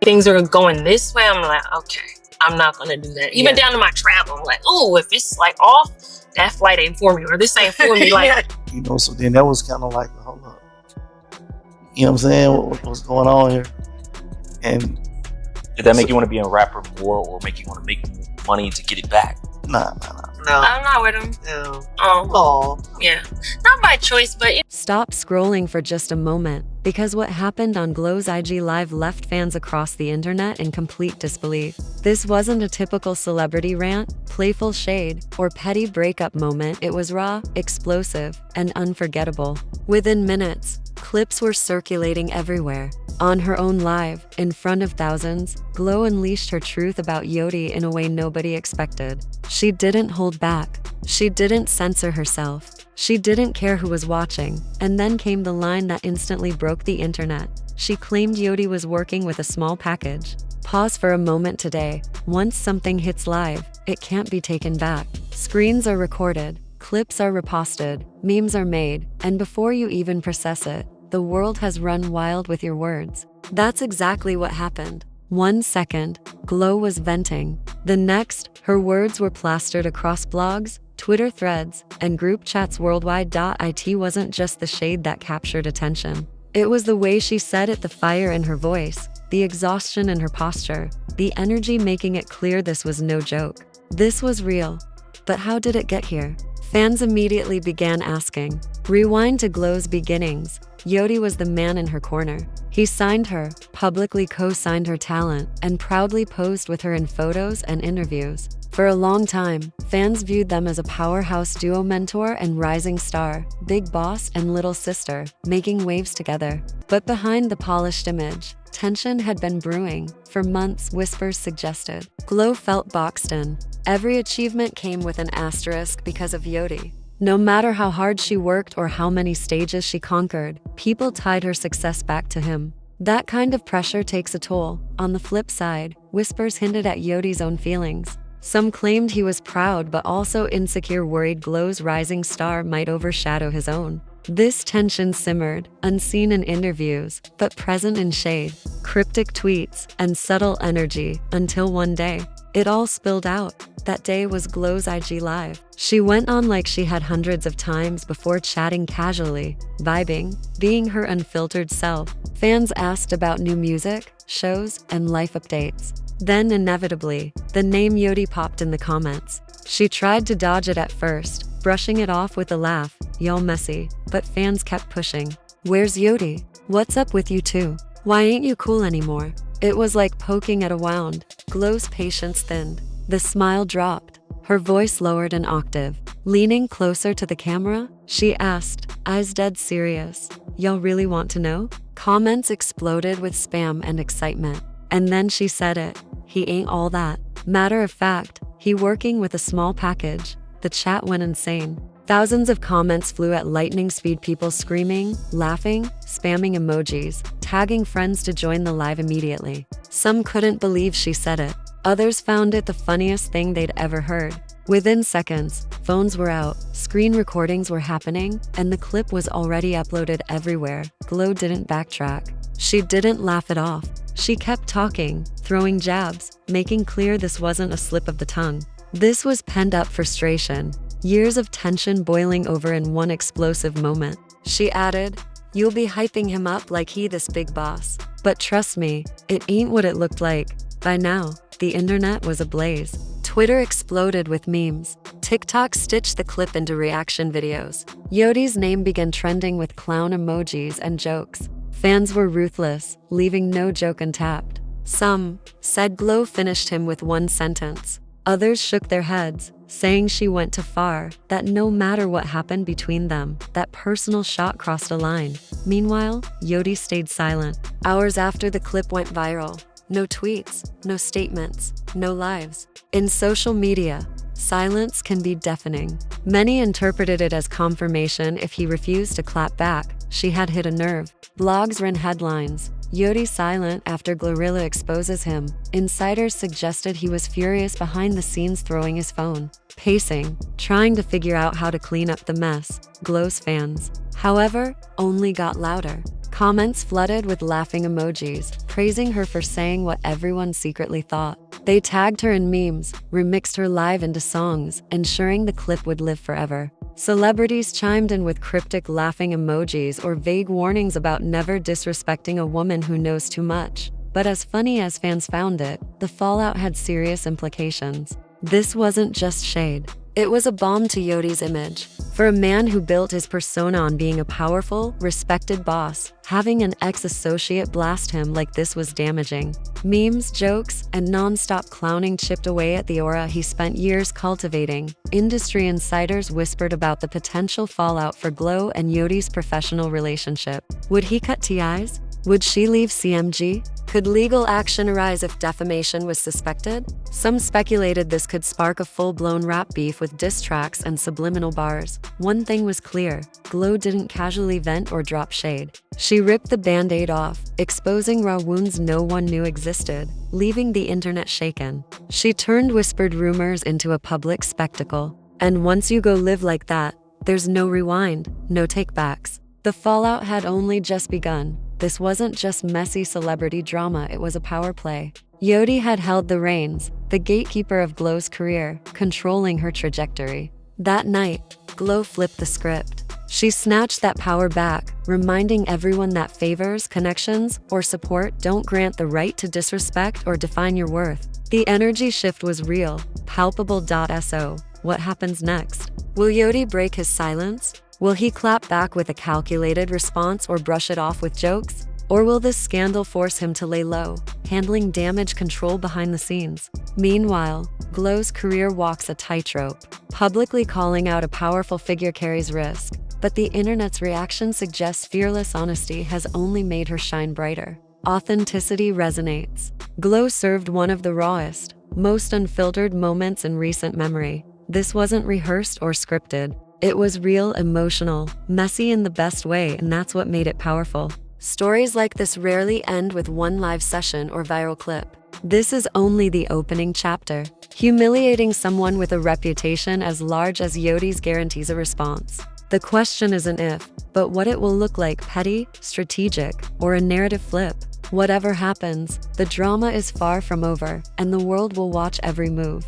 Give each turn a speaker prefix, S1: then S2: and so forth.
S1: things are going this way, I'm like, okay, I'm not gonna do that. Even down to my travel, I'm like, oh, if it's like off, that flight ain't for me, or this ain't for me. Like,
S2: you know, so then that was kind of like, hold up, you know what I'm saying? What's going on here? And
S3: did that make you want to be a rapper more, or make you want to make money to get it back?
S2: Nah.
S1: No, I'm not with him.
S4: No.
S1: Oh, yeah, not by choice, but
S5: Stop scrolling for just a moment, because what happened on Glo's IG Live left fans across the internet in complete disbelief. This wasn't a typical celebrity rant, playful shade, or petty breakup moment. It was raw, explosive, and unforgettable. Within minutes, clips were circulating everywhere. On her own live, in front of thousands, Glo unleashed her truth about Yodi in a way nobody expected. She didn't hold back. She didn't censor herself. She didn't care who was watching. And then came the line that instantly broke the internet. She claimed Yodi was working with a small package. Pause for a moment today. Once something hits live, it can't be taken back. Screens are recorded, clips are reposted, memes are made, and before you even process it, the world has run wild with your words. That's exactly what happened. 1 second, Glo was venting. The next, her words were plastered across blogs, Twitter threads, and group chats worldwide. It wasn't just the shade that captured attention. It was the way she said it, the fire in her voice, the exhaustion in her posture, the energy making it clear this was no joke. This was real. But how did it get here? Fans immediately began asking. Rewind to Glo's beginnings. Yodi was the man in her corner. He signed her, publicly co-signed her talent, and proudly posed with her in photos and interviews. For a long time, fans viewed them as a powerhouse duo, mentor and rising star, big boss and little sister, making waves together. But behind the polished image, tension had been brewing. For months, whispers suggested. Glo felt boxed in. Every achievement came with an asterisk because of Yodi. No matter how hard she worked or how many stages she conquered, people tied her success back to him. That kind of pressure takes a toll. On the flip side, whispers hinted at Yodi's own feelings. Some claimed he was proud but also insecure, worried Glo's rising star might overshadow his own. This tension simmered, unseen in interviews, but present in shade, cryptic tweets, and subtle energy, until one day, it all spilled out. That day was Glo's IG Live. She went on like she had hundreds of times before, chatting casually, vibing, being her unfiltered self. Fans asked about new music, shows, and life updates. Then, inevitably, the name Yodi popped in the comments. She tried to dodge it at first, brushing it off with a laugh, "Y'all messy," but fans kept pushing. "Where's Yodi? What's up with you two? Why ain't you cool anymore?" It was like poking at a wound. Glo's patience thinned. The smile dropped. Her voice lowered an octave. Leaning closer to the camera, she asked, eyes dead serious, "Y'all really want to know?" Comments exploded with spam and excitement. And then she said it. "He ain't all that. Matter of fact, he working with a small package." The chat went insane. Thousands of comments flew at lightning speed, people screaming, laughing, spamming emojis, tagging friends to join the live immediately. Some couldn't believe she said it. Others found it the funniest thing they'd ever heard. Within seconds, phones were out, screen recordings were happening, and the clip was already uploaded everywhere. Glo didn't backtrack. She didn't laugh it off. She kept talking, throwing jabs, making clear this wasn't a slip of the tongue. This was pent-up frustration, years of tension boiling over in one explosive moment. She added, "You'll be hyping him up like he this big boss. But trust me, it ain't what it looked like." By now, the internet was ablaze. Twitter exploded with memes. TikTok stitched the clip into reaction videos. Yodi's name began trending with clown emojis and jokes. Fans were ruthless, leaving no joke untapped. Some said Glo finished him with one sentence. Others shook their heads, saying she went too far, that no matter what happened between them, that personal shot crossed a line. Meanwhile, Yodi stayed silent. Hours after the clip went viral, no tweets, no statements, no lives. In social media, silence can be deafening. Many interpreted it as confirmation. If he refused to clap back, she had hit a nerve. Blogs ran headlines, "Yodi silent after GloRilla exposes him." Insiders suggested he was furious behind the scenes, throwing his phone, pacing, trying to figure out how to clone up the mess. Glo's fans, however, only got louder. Comments flooded with laughing emojis, praising her for saying what everyone secretly thought. They tagged her in memes, remixed her live into songs, ensuring the clip would live forever. Celebrities chimed in with cryptic laughing emojis or vague warnings about never disrespecting a woman who knows too much. But as funny as fans found it, the fallout had serious implications. This wasn't just shade. It was a bomb to Yodi's image. For a man who built his persona on being a powerful, respected boss, having an ex-associate blast him like this was damaging. Memes, jokes, and non-stop clowning chipped away at the aura he spent years cultivating. Industry insiders whispered about the potential fallout for Glo and Yodi's professional relationship. Would he cut ties? Would she leave CMG? Could legal action arise if defamation was suspected? Some speculated this could spark a full-blown rap beef with diss tracks and subliminal bars. One thing was clear, Glo didn't casually vent or drop shade. She ripped the band-aid off, exposing raw wounds no one knew existed, leaving the internet shaken. She turned whispered rumors into a public spectacle. And once you go live like that, there's no rewind, no takebacks. The fallout had only just begun. This wasn't just messy celebrity drama, it was a power play. Yodi had held the reins, the gatekeeper of Glo's career, controlling her trajectory. That night, Glo flipped the script. She snatched that power back, reminding everyone that favors, connections, or support don't grant the right to disrespect or define your worth. The energy shift was real, palpable. So, what happens next? Will Yodi break his silence? Will he clap back with a calculated response or brush it off with jokes? Or will this scandal force him to lay low, handling damage control behind the scenes? Meanwhile, Glo's career walks a tightrope. Publicly calling out a powerful figure carries risk, but the internet's reaction suggests fearless honesty has only made her shine brighter. Authenticity resonates. Glo served one of the rawest, most unfiltered moments in recent memory. This wasn't rehearsed or scripted. It was real, emotional, messy in the best way, and that's what made it powerful. Stories like this rarely end with one live session or viral clip. This is only the opening chapter. Humiliating someone with a reputation as large as Yodi's guarantees a response. The question isn't if, but what it will look like: petty, strategic, or a narrative flip. Whatever happens, the drama is far from over, and the world will watch every move.